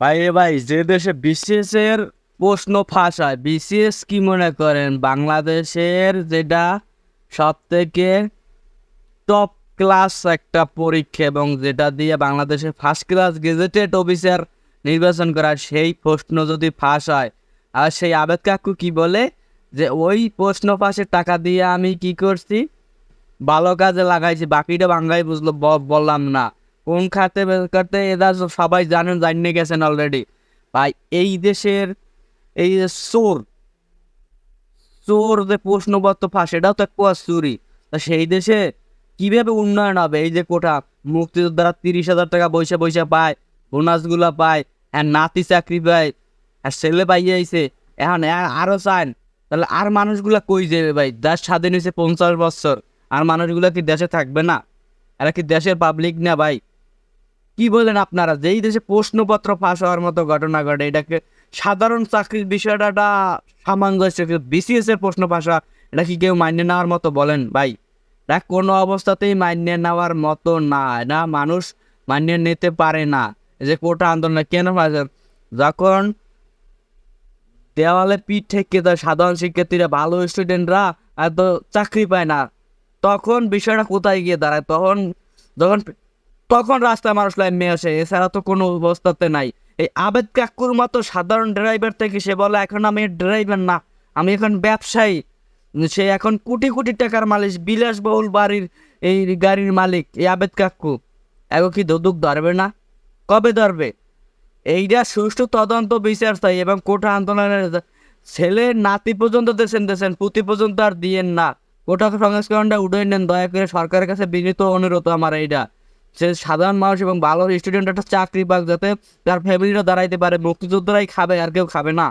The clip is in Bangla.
ভাই ভাই, যে দেশে বিসিএস এর প্রশ্ন ফাঁস হয়, বিসিএস কি মনে করেন বাংলাদেশের যেটা সব থেকে টপ ক্লাস একটা পরীক্ষা এবং যেটা দিয়ে বাংলাদেশের ফার্স্ট ক্লাস গেজেটেড অফিসার নির্বাচন করা, সেই প্রশ্ন যদি ফাঁস হয়, আর সেই আবেদ কাকু কি বলে যে ওই প্রশ্ন ফাঁসের টাকা দিয়ে আমি কি করছি, ভালো কাজে লাগাইছি, বাকিটা বাংলায় বুঝলো বললাম না। কোন খাতে খাতে এরা সবাই জানেন, জানিয়ে গেছেন অলরেডি। ভাই এই দেশের এই যে চোর চোর যে প্রশ্নপত্র ফাঁস, এটাও তো এক প্রকার চুরি। তা সেই দেশে কিভাবে উন্নয়ন হবে? এই যে কোটা মুক্তিযোদ্ধারা 30,000 টাকা বৈশা বৈশা পায়, বোনাসগুলা পায়, হ্যাঁ নাতি চাকরি পায়, আর ছেলে পাইয়াইছে, এখন আরো চান, তাহলে আর মানুষগুলা কই যাবে ভাই? দেশ স্বাধীন হয়েছে 50 বছর, আর মানুষগুলা কি দেশে থাকবে না? এরা কি দেশের পাবলিক না ভাই? কি বলেন আপনারা? যেই দেশে প্রশ্নপত্র ফাঁস হওয়ার মতো ঘটনা ঘটে, এটাকে সাধারণ চাকরির বিষয়টা সামঞ্জস্য, বিসিএস এর প্রশ্ন ফাঁস হওয়া, এটা কি কেউ মান্য নেওয়ার মতো বলেন ভাই? এটা কোনো অবস্থাতেই মান্য নেওয়ার মতো না, না মানুষ মান্য নিতে পারে না। এই যে কোটা আন্দোলন কেন ফাঁস? যখন দেওয়ালে পিঠ থেকে দেয় সাধারণ শিক্ষার্থীরা, ভালো স্টুডেন্টরা এত চাকরি পায় না, তখন বিষয়টা কোথায় গিয়ে দাঁড়ায়? তখন যখন তখন রাস্তায় মানুষ লাইনে আসে, এছাড়া তো কোনো অবস্থাতে নাই। এই আবেদ কাকুর মতো সাধারণ ড্রাইভার থেকে সে বলে এখন আমি ড্রাইভার না, আমি এখন ব্যবসায়ী। সে এখন কোটি কোটি টাকার মালিক, বিলাসবহুল বাড়ির এই গাড়ির মালিক এই আবেদ কাকু। এখন কি দুদক ধরবে না? কবে ধরবে? এইটা সুষ্ঠু তদন্ত বিচার চাই, এবং কোটা আন্দোলনের ছেলে নাতি পর্যন্ত দেশেন পুঁতি পর্যন্ত আর দিয়েন না। কোটা সংস্করণটা উঠে নেন দয়া করে, সরকারের কাছে বিনীত অনুরোধ আমার এইটা। সে সাধারণ মানুষ এবং ভালো স্টুডেন্ট একটা চাকরি পাক, যাতে তার ফ্যামিলিটা দাঁড়াইতে পারে। মুক্তিযোদ্ধারাই খাবে, আর কেউ খাবে না।